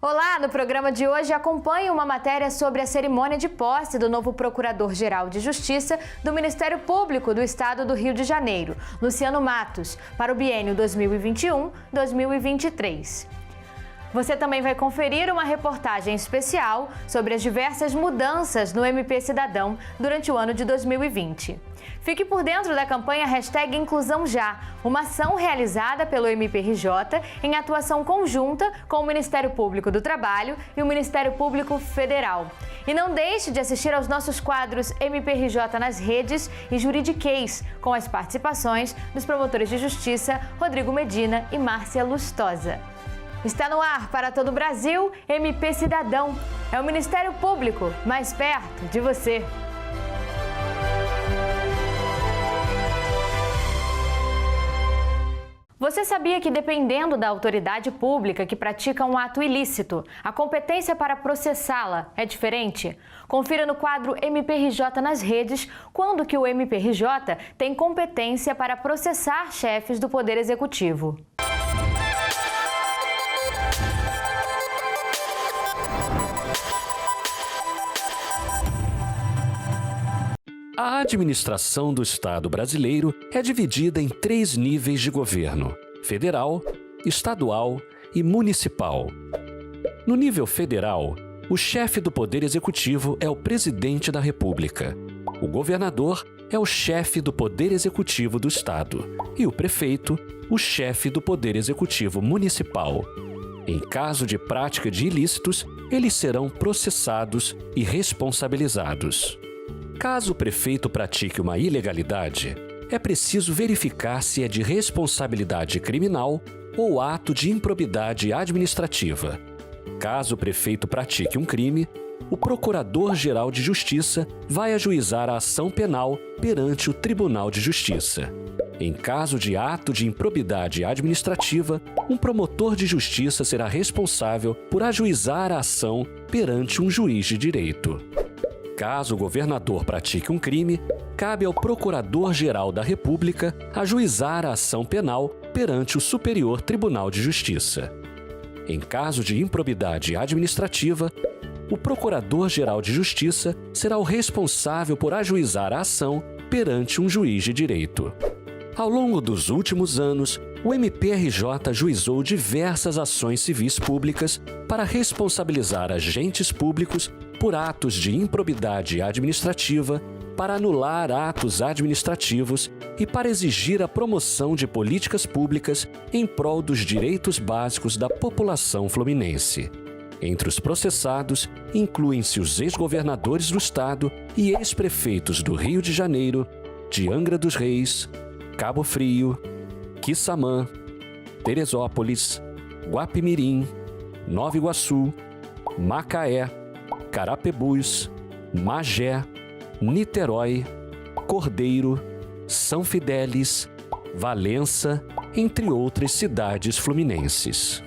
Olá, no programa de hoje acompanhe uma matéria sobre a cerimônia de posse do novo Procurador-Geral de Justiça do Ministério Público do Estado do Rio de Janeiro, Luciano Matos, para o biênio 2021-2023. Você também vai conferir uma reportagem especial sobre as diversas mudanças no MP Cidadão durante o ano de 2020. Fique por dentro da campanha #InclusãoJá, uma ação realizada pelo MPRJ em atuação conjunta com o Ministério Público do Trabalho e o Ministério Público Federal. E não deixe de assistir aos nossos quadros MPRJ nas redes e Juridiquês, com as participações dos promotores de justiça Rodrigo Medina e Márcia Lustosa. Está no ar para todo o Brasil, MP Cidadão. É o Ministério Público mais perto de você. Você sabia que, dependendo da autoridade pública que pratica um ato ilícito, a competência para processá-la é diferente? Confira no quadro MPRJ nas redes quando que o MPRJ tem competência para processar chefes do Poder Executivo. A administração do Estado brasileiro é dividida em 3 níveis de governo: federal, estadual e municipal. No nível federal, o chefe do Poder Executivo é o Presidente da República. O governador é o chefe do Poder Executivo do Estado e o prefeito, o chefe do Poder Executivo Municipal. Em caso de prática de ilícitos, eles serão processados e responsabilizados. Caso o prefeito pratique uma ilegalidade, é preciso verificar se é de responsabilidade criminal ou ato de improbidade administrativa. Caso o prefeito pratique um crime, o Procurador-Geral de Justiça vai ajuizar a ação penal perante o Tribunal de Justiça. Em caso de ato de improbidade administrativa, um promotor de justiça será responsável por ajuizar a ação perante um juiz de direito. Caso o governador pratique um crime, cabe ao Procurador-Geral da República ajuizar a ação penal perante o Superior Tribunal de Justiça. Em caso de improbidade administrativa, o Procurador-Geral de Justiça será o responsável por ajuizar a ação perante um juiz de direito. Ao longo dos últimos anos, o MPRJ ajuizou diversas ações civis públicas para responsabilizar agentes públicos por atos de improbidade administrativa, para anular atos administrativos e para exigir a promoção de políticas públicas em prol dos direitos básicos da população fluminense. Entre os processados, incluem-se os ex-governadores do Estado e ex-prefeitos do Rio de Janeiro, de Angra dos Reis, Cabo Frio, Quissamã, Teresópolis, Guapimirim, Nova Iguaçu, Macaé, Carapebus, Magé, Niterói, Cordeiro, São Fidélis, Valença, entre outras cidades fluminenses.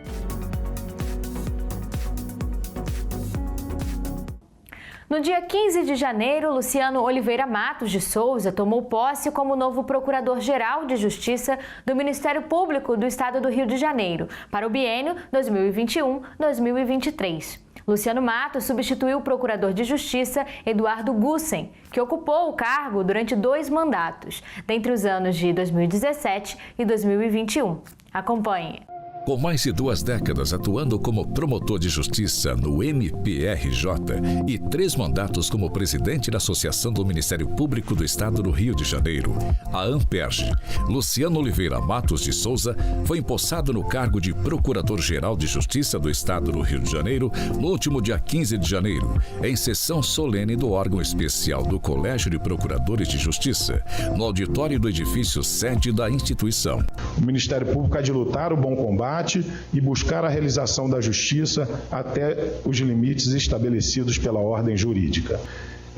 No dia 15 de janeiro, Luciano Oliveira Matos de Souza tomou posse como novo Procurador-Geral de Justiça do Ministério Público do Estado do Rio de Janeiro, para o biênio 2021-2023. Luciano Matos substituiu o Procurador de Justiça Eduardo Gussen, que ocupou o cargo durante 2 mandatos, dentre os anos de 2017 e 2021. Acompanhe. Com mais de 2 décadas atuando como promotor de justiça no MPRJ e 3 mandatos como presidente da Associação do Ministério Público do Estado do Rio de Janeiro, a ANPERJ, Luciano Oliveira Matos de Souza foi empossado no cargo de Procurador-Geral de Justiça do Estado do Rio de Janeiro no último dia 15 de janeiro, em sessão solene do órgão especial do Colégio de Procuradores de Justiça, no auditório do edifício sede da instituição. O Ministério Público há de lutar o bom combate e buscar a realização da justiça até os limites estabelecidos pela ordem jurídica.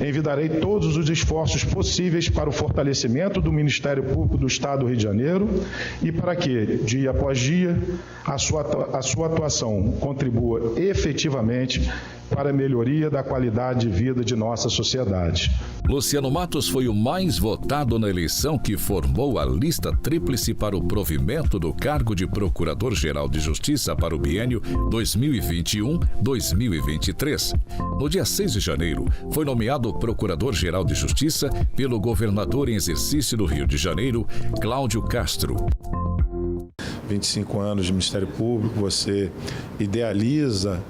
Envidarei todos os esforços possíveis para o fortalecimento do Ministério Público do Estado do Rio de Janeiro e para que, dia após dia, a sua atuação contribua efetivamente para a melhoria da qualidade de vida de nossa sociedade. Luciano Matos foi o mais votado na eleição que formou a lista tríplice para o provimento do cargo de Procurador-Geral de Justiça para o biênio 2021-2023. No dia 6 de janeiro, foi nomeado Procurador-Geral de Justiça pelo governador em exercício do Rio de Janeiro, Cláudio Castro. 25 anos de Ministério Público, você idealiza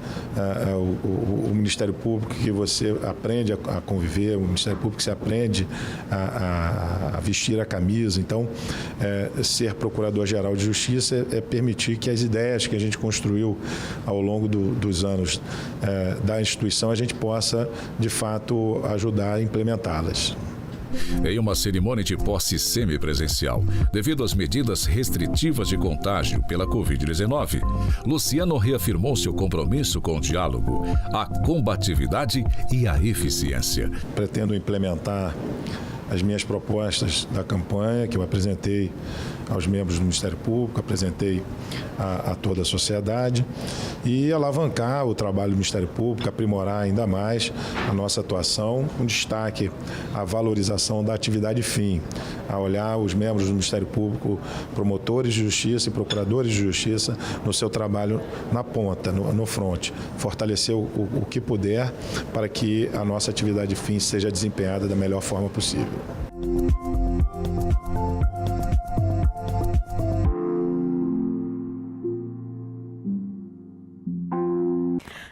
o Ministério Público, que você aprende a conviver, o Ministério Público que você aprende a vestir a camisa. Então, ser Procurador-Geral de Justiça é permitir que as ideias que a gente construiu ao longo dos anos da instituição, a gente possa, de fato, ajudar a implementá-las. Em uma cerimônia de posse semipresencial, devido às medidas restritivas de contágio pela Covid-19, Luciano reafirmou seu compromisso com o diálogo, a combatividade e a eficiência. Pretendo implementar as minhas propostas da campanha, que eu apresentei aos membros do Ministério Público, apresentei a toda a sociedade, e alavancar o trabalho do Ministério Público, aprimorar ainda mais a nossa atuação, com destaque à valorização da atividade fim, a olhar os membros do Ministério Público, promotores de justiça e procuradores de justiça, no seu trabalho na ponta, no fronte, fortalecer o que puder para que a nossa atividade fim seja desempenhada da melhor forma possível.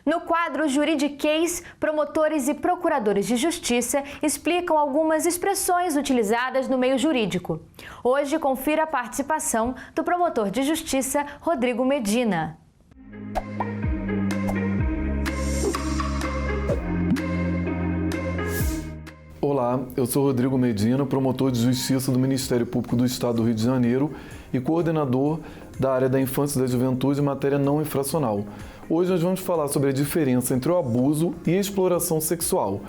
No quadro Juridiquês, promotores e procuradores de justiça explicam algumas expressões utilizadas no meio jurídico. Hoje, confira a participação do promotor de justiça, Rodrigo Medina. Olá, eu sou Rodrigo Medina, promotor de Justiça do Ministério Público do Estado do Rio de Janeiro e coordenador da área da Infância e da Juventude em matéria não infracional. Hoje nós vamos falar sobre a diferença entre o abuso e a exploração sexual.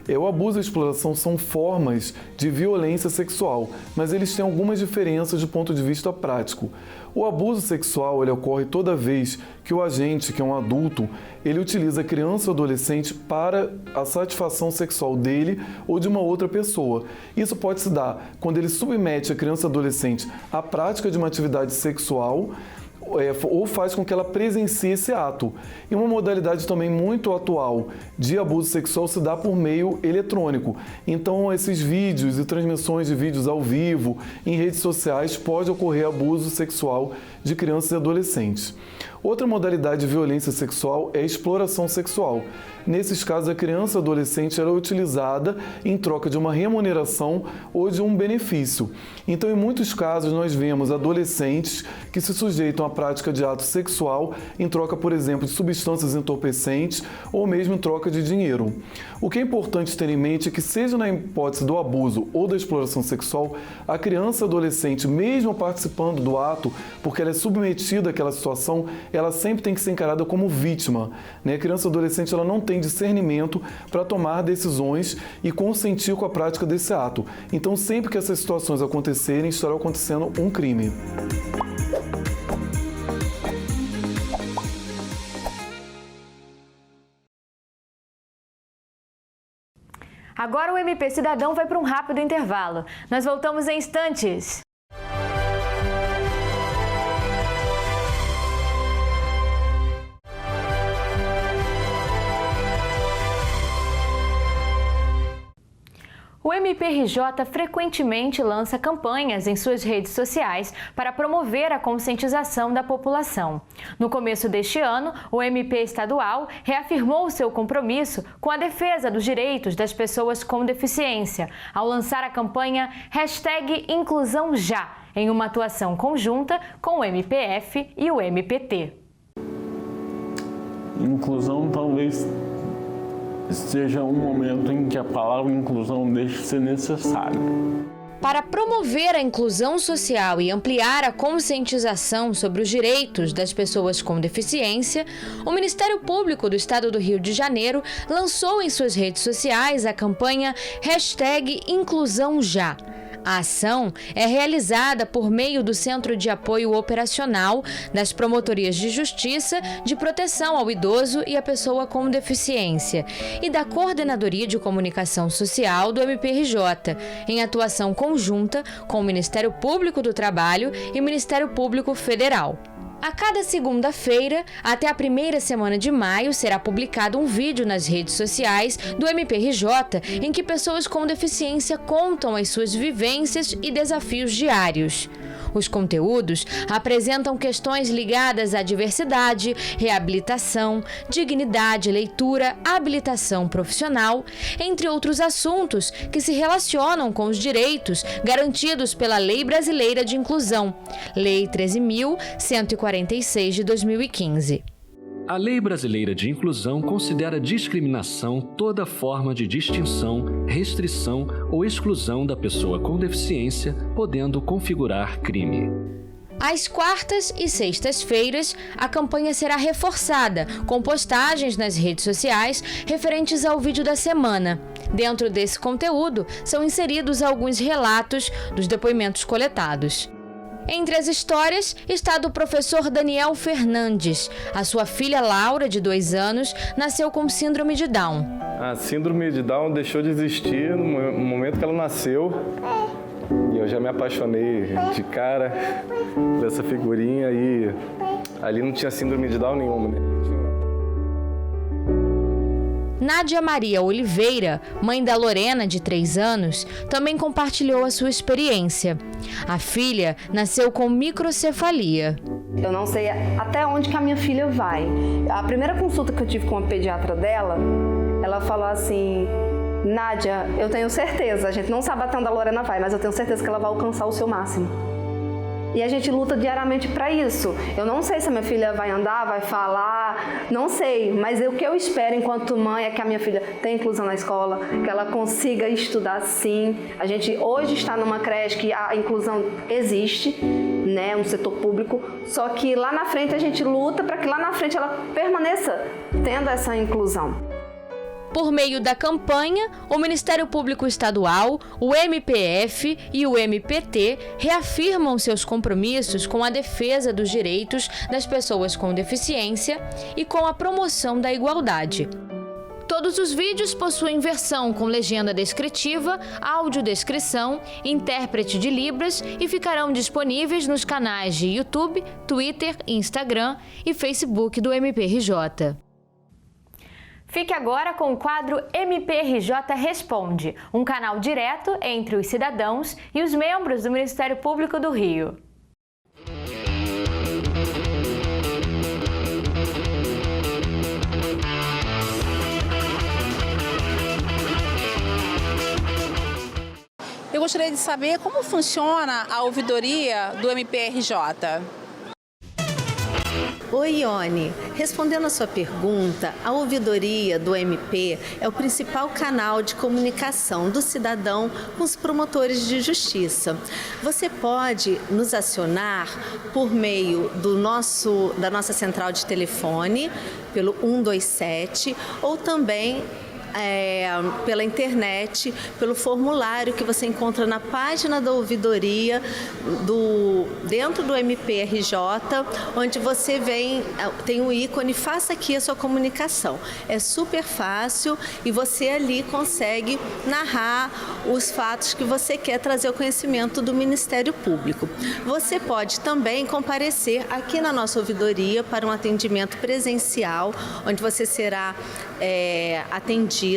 O abuso e a exploração são formas de violência sexual, mas eles têm algumas diferenças do ponto de vista prático. O abuso sexual ele ocorre toda vez que o agente, que é um adulto, ele utiliza a criança ou adolescente para a satisfação sexual dele ou de uma outra pessoa. Isso pode se dar quando ele submete a criança ou adolescente à prática de uma atividade sexual, ou faz com que ela presencie esse ato. E uma modalidade também muito atual de abuso sexual se dá por meio eletrônico. Então, esses vídeos e transmissões de vídeos ao vivo em redes sociais pode ocorrer abuso sexual de crianças e adolescentes. Outra modalidade de violência sexual é a exploração sexual. Nesses casos, a criança ou adolescente ela é utilizada em troca de uma remuneração ou de um benefício. Então, em muitos casos, nós vemos adolescentes que se sujeitam à prática de ato sexual em troca, por exemplo, de substâncias entorpecentes ou mesmo em troca de dinheiro. O que é importante ter em mente é que, seja na hipótese do abuso ou da exploração sexual, a criança ou adolescente, mesmo participando do ato, porque ela é submetida àquela situação, ela sempre tem que ser encarada como vítima. A criança ou adolescente ela não tem discernimento para tomar decisões e consentir com a prática desse ato. Então, sempre que essas situações acontecerem, estará acontecendo um crime. Agora o MP Cidadão vai para um rápido intervalo. Nós voltamos em instantes. O MPRJ frequentemente lança campanhas em suas redes sociais para promover a conscientização da população. No começo deste ano, o MP estadual reafirmou seu compromisso com a defesa dos direitos das pessoas com deficiência, ao lançar a campanha #InclusãoJá, em uma atuação conjunta com o MPF e o MPT. Inclusão talvez seja um momento em que a palavra inclusão deixe de ser necessária. Para promover a inclusão social e ampliar a conscientização sobre os direitos das pessoas com deficiência, o Ministério Público do Estado do Rio de Janeiro lançou em suas redes sociais a campanha #InclusãoJá. A ação é realizada por meio do Centro de Apoio Operacional das Promotorias de Justiça de Proteção ao Idoso e à Pessoa com Deficiência e da Coordenadoria de Comunicação Social do MPRJ, em atuação conjunta com o Ministério Público do Trabalho e Ministério Público Federal. A cada segunda-feira, até a primeira semana de maio, será publicado um vídeo nas redes sociais do MPRJ em que pessoas com deficiência contam as suas vivências e desafios diários. Os conteúdos apresentam questões ligadas à diversidade, reabilitação, dignidade, leitura, habilitação profissional, entre outros assuntos que se relacionam com os direitos garantidos pela Lei Brasileira de Inclusão, Lei 13.146 de 2015. A Lei Brasileira de Inclusão considera discriminação toda forma de distinção, restrição ou exclusão da pessoa com deficiência, podendo configurar crime. Às quartas e sextas-feiras, a campanha será reforçada com postagens nas redes sociais referentes ao vídeo da semana. Dentro desse conteúdo, são inseridos alguns relatos dos depoimentos coletados. Entre as histórias está a do professor Daniel Fernandes. A sua filha Laura, de 2 anos, nasceu com síndrome de Down. A síndrome de Down deixou de existir no momento que ela nasceu. E eu já me apaixonei de cara por essa figurinha e ali não tinha síndrome de Down nenhuma, né? Nádia Maria Oliveira, mãe da Lorena, de 3 anos, também compartilhou a sua experiência. A filha nasceu com microcefalia. Eu não sei até onde que a minha filha vai. A primeira consulta que eu tive com a pediatra dela, ela falou assim: Nádia, eu tenho certeza, a gente não sabe até onde a Lorena vai, mas eu tenho certeza que ela vai alcançar o seu máximo. E a gente luta diariamente para isso. Eu não sei se a minha filha vai andar, vai falar, não sei. Mas o que eu espero enquanto mãe é que a minha filha tenha inclusão na escola, que ela consiga estudar sim. A gente hoje está numa creche que a inclusão existe, né, no setor público. Só que lá na frente a gente luta para que lá na frente ela permaneça tendo essa inclusão. Por meio da campanha, o Ministério Público Estadual, o MPF e o MPT reafirmam seus compromissos com a defesa dos direitos das pessoas com deficiência e com a promoção da igualdade. Todos os vídeos possuem versão com legenda descritiva, audiodescrição, intérprete de Libras e ficarão disponíveis nos canais de YouTube, Twitter, Instagram e Facebook do MPRJ. Fique agora com o quadro MPRJ Responde, um canal direto entre os cidadãos e os membros do Ministério Público do Rio. Eu gostaria de saber como funciona a ouvidoria do MPRJ. Oi, Ione. Respondendo a sua pergunta, a ouvidoria do MP é o principal canal de comunicação do cidadão com os promotores de justiça. Você pode nos acionar por meio da nossa central de telefone, pelo 127, ou também pela internet, pelo formulário que você encontra na página da ouvidoria dentro do MPRJ, onde você tem um ícone, faça aqui a sua comunicação. É super fácil e você ali consegue narrar os fatos que você quer trazer ao conhecimento do Ministério Público. Você pode também comparecer aqui na nossa ouvidoria para um atendimento presencial, onde você será atendida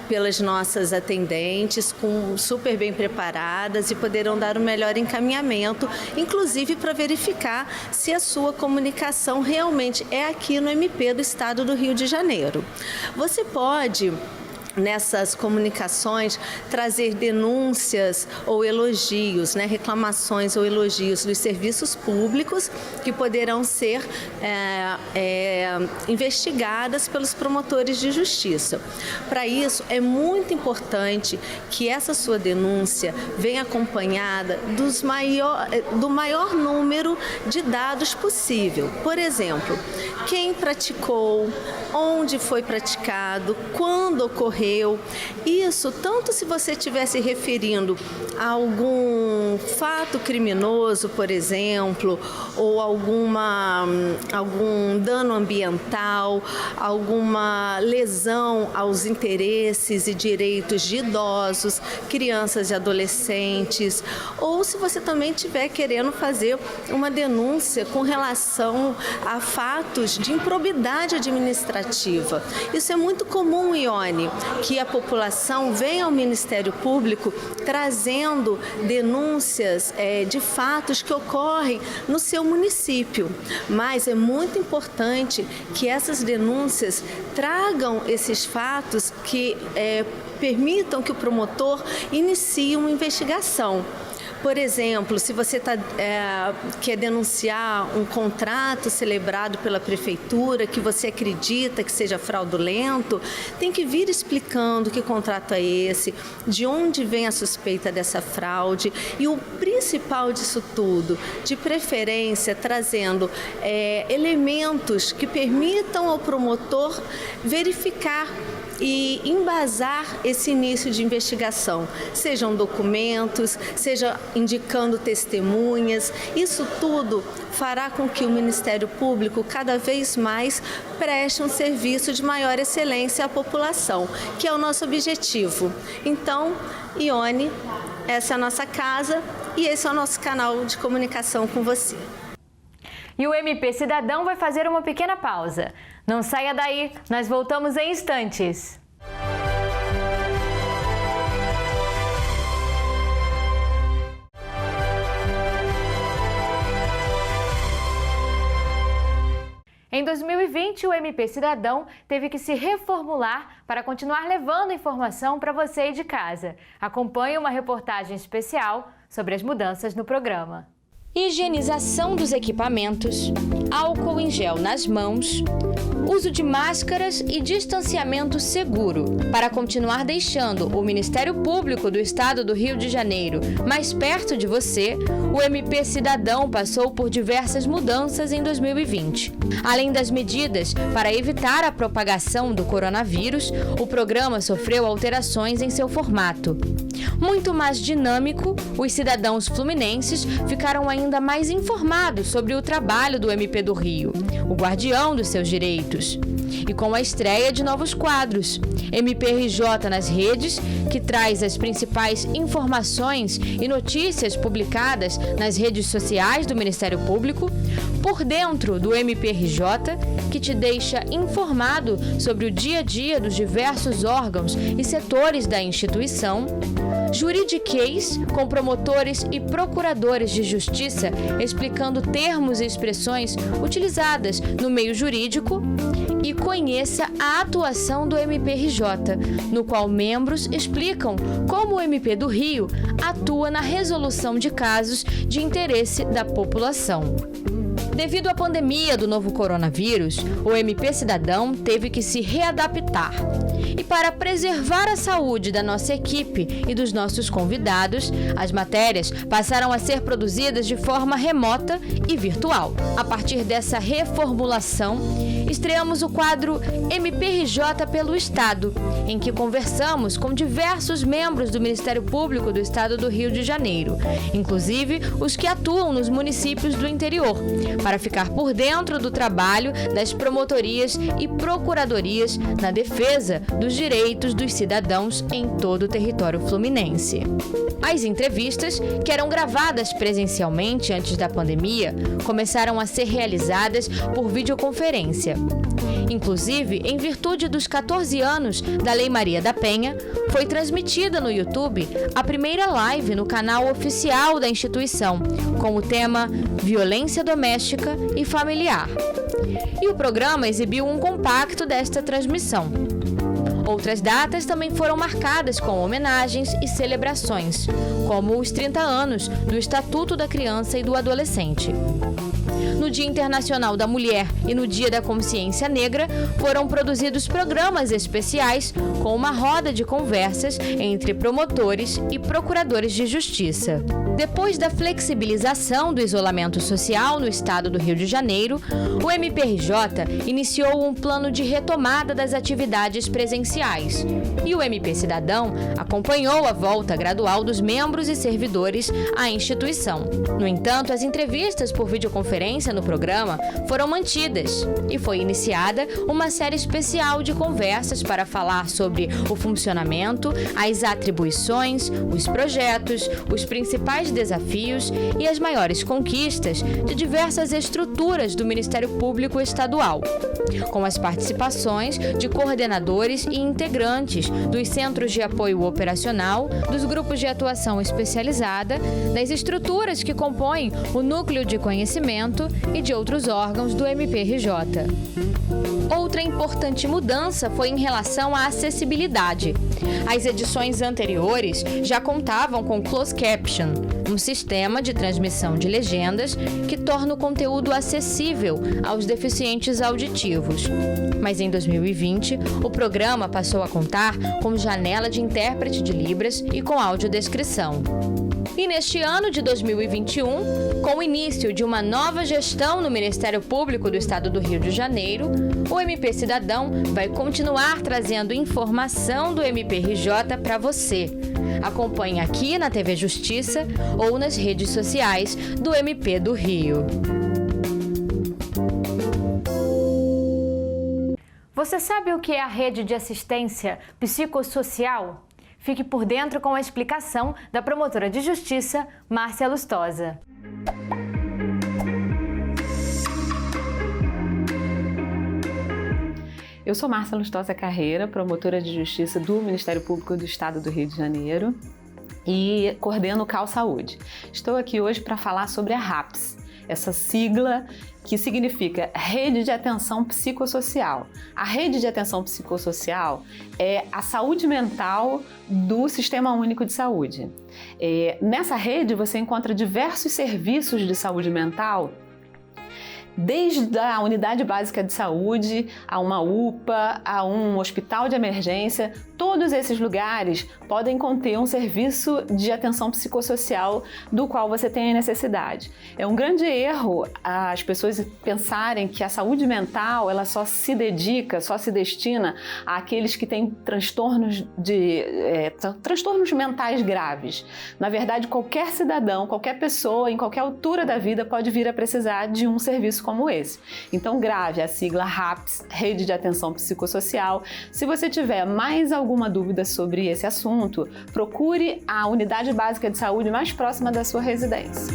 pelas nossas atendentes, super bem preparadas e poderão dar o melhor encaminhamento, inclusive para verificar se a sua comunicação realmente é aqui no MP do Estado do Rio de Janeiro. Você pode, nessas comunicações, trazer denúncias ou elogios, reclamações ou elogios dos serviços públicos que poderão ser investigadas pelos promotores de justiça. Para isso, é muito importante que essa sua denúncia venha acompanhada do maior número de dados possível. Por exemplo, quem praticou, onde foi praticado, quando ocorreu, ocorreu. Isso tanto se você estiver se referindo a algum fato criminoso, por exemplo, ou algum dano ambiental, alguma lesão aos interesses e direitos de idosos, crianças e adolescentes, ou se você também estiver querendo fazer uma denúncia com relação a fatos de improbidade administrativa. Isso é muito comum, Ione, que a população venha ao Ministério Público trazendo denúncias de fatos que ocorrem no seu município. Mas é muito importante que essas denúncias tragam esses fatos que permitam que o promotor inicie uma investigação. Por exemplo, se você quer denunciar um contrato celebrado pela prefeitura que você acredita que seja fraudulento, tem que vir explicando que contrato é esse, de onde vem a suspeita dessa fraude e o principal disso tudo, de preferência trazendo elementos que permitam ao promotor verificar e embasar esse início de investigação, sejam documentos, seja indicando testemunhas. Isso tudo fará com que o Ministério Público cada vez mais preste um serviço de maior excelência à população, que é o nosso objetivo. Então, Ione, essa é a nossa casa e esse é o nosso canal de comunicação com você. E o MP Cidadão vai fazer uma pequena pausa. Não saia daí, nós voltamos em instantes. Em 2020, o MP Cidadão teve que se reformular para continuar levando informação para você aí de casa. Acompanhe uma reportagem especial sobre as mudanças no programa. Higienização dos equipamentos, álcool em gel nas mãos, uso de máscaras e distanciamento seguro. Para continuar deixando o Ministério Público do Estado do Rio de Janeiro mais perto de você, o MP Cidadão passou por diversas mudanças em 2020. Além das medidas para evitar a propagação do coronavírus, o programa sofreu alterações em seu formato. Muito mais dinâmico, os cidadãos fluminenses ficaram ainda mais informados sobre o trabalho do MP do Rio, o guardião dos seus direitos. E com a estreia de novos quadros, MPRJ nas redes, que traz as principais informações e notícias publicadas nas redes sociais do Ministério Público, Por Dentro do MPRJ, que te deixa informado sobre o dia a dia dos diversos órgãos e setores da instituição, Juridiquês, com promotores e procuradores de justiça explicando termos e expressões utilizadas no meio jurídico, e conheça a atuação do MPRJ, no qual membros explicam como o MP do Rio atua na resolução de casos de interesse da população. Devido à pandemia do novo coronavírus, o MP Cidadão teve que se readaptar. E para preservar a saúde da nossa equipe e dos nossos convidados, as matérias passaram a ser produzidas de forma remota e virtual. A partir dessa reformulação, estreamos o quadro MPRJ pelo Estado, em que conversamos com diversos membros do Ministério Público do Estado do Rio de Janeiro, inclusive os que atuam nos municípios do interior, para ficar por dentro do trabalho das promotorias e procuradorias na defesa dos direitos dos cidadãos em todo o território fluminense. As entrevistas, que eram gravadas presencialmente antes da pandemia, começaram a ser realizadas por videoconferência. Inclusive, em virtude dos 14 anos da Lei Maria da Penha, foi transmitida no YouTube a primeira live no canal oficial da instituição, com o tema Violência Doméstica e Familiar. E o programa exibiu um compacto desta transmissão. Outras datas também foram marcadas com homenagens e celebrações, como os 30 anos do Estatuto da Criança e do Adolescente. No no Dia Internacional da Mulher e no Dia da Consciência Negra, foram produzidos programas especiais com uma roda de conversas entre promotores e procuradores de justiça. Depois da flexibilização do isolamento social no estado do Rio de Janeiro, o MPRJ iniciou um plano de retomada das atividades presenciais. E o MP Cidadão acompanhou a volta gradual dos membros e servidores à instituição. No entanto, as entrevistas por videoconferência no programa foram mantidas e foi iniciada uma série especial de conversas para falar sobre o funcionamento, as atribuições, os projetos, os principais desafios e as maiores conquistas de diversas estruturas do Ministério Público Estadual, com as participações de coordenadores e integrantes dos Centros de Apoio Operacional, dos grupos de atuação especializada, das estruturas que compõem o Núcleo de Conhecimento e de outros órgãos do MPRJ. Outra importante mudança foi em relação à acessibilidade. As edições anteriores já contavam com Closed Caption, um sistema de transmissão de legendas que torna o conteúdo acessível aos deficientes auditivos. Mas em 2020, o programa passou a contar com janela de intérprete de Libras e com audiodescrição. E neste ano de 2021, com o início de uma nova gestão no Ministério Público do Estado do Rio de Janeiro, o MP Cidadão vai continuar trazendo informação do MPRJ para você. Acompanhe aqui na TV Justiça ou nas redes sociais do MP do Rio. Você sabe o que é a rede de assistência psicossocial? Fique por dentro com a explicação da promotora de justiça, Márcia Lustosa. Eu sou Márcia Lustosa Carreira, promotora de justiça do Ministério Público do Estado do Rio de Janeiro e coordeno o CAU Saúde. Estou aqui hoje para falar sobre a RAPS, essa sigla que significa Rede de Atenção Psicossocial. A Rede de Atenção Psicossocial é a saúde mental do Sistema Único de Saúde. Nessa rede você encontra diversos serviços de saúde mental, desde a unidade básica de saúde, a uma UPA, a um hospital de emergência. Todos esses lugares podem conter um serviço de atenção psicossocial do qual você tem a necessidade. É um grande erro as pessoas pensarem que a saúde mental ela só se destina àqueles que têm transtornos mentais graves. Na verdade, qualquer cidadão, qualquer pessoa, em qualquer altura da vida pode vir a precisar de um serviço como esse. Então, grave a sigla RAPS, Rede de Atenção Psicossocial. Se você tiver mais alguma dúvida sobre esse assunto, procure a unidade básica de saúde mais próxima da sua residência.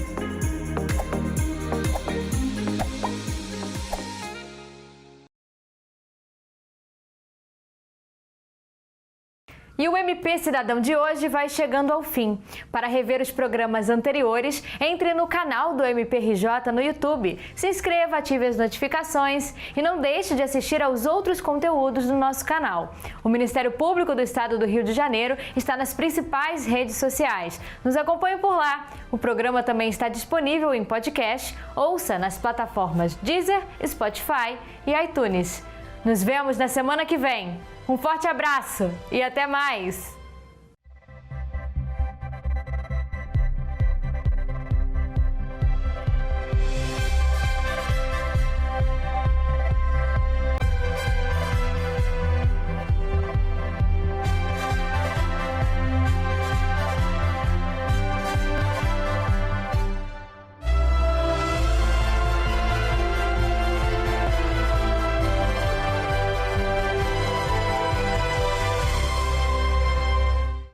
E o MP Cidadão de hoje vai chegando ao fim. Para rever os programas anteriores, entre no canal do MPRJ no YouTube, se inscreva, ative as notificações e não deixe de assistir aos outros conteúdos do nosso canal. O Ministério Público do Estado do Rio de Janeiro está nas principais redes sociais. Nos acompanhe por lá. O programa também está disponível em podcast. Ouça nas plataformas Deezer, Spotify e iTunes. Nos vemos na semana que vem. Um forte abraço e até mais!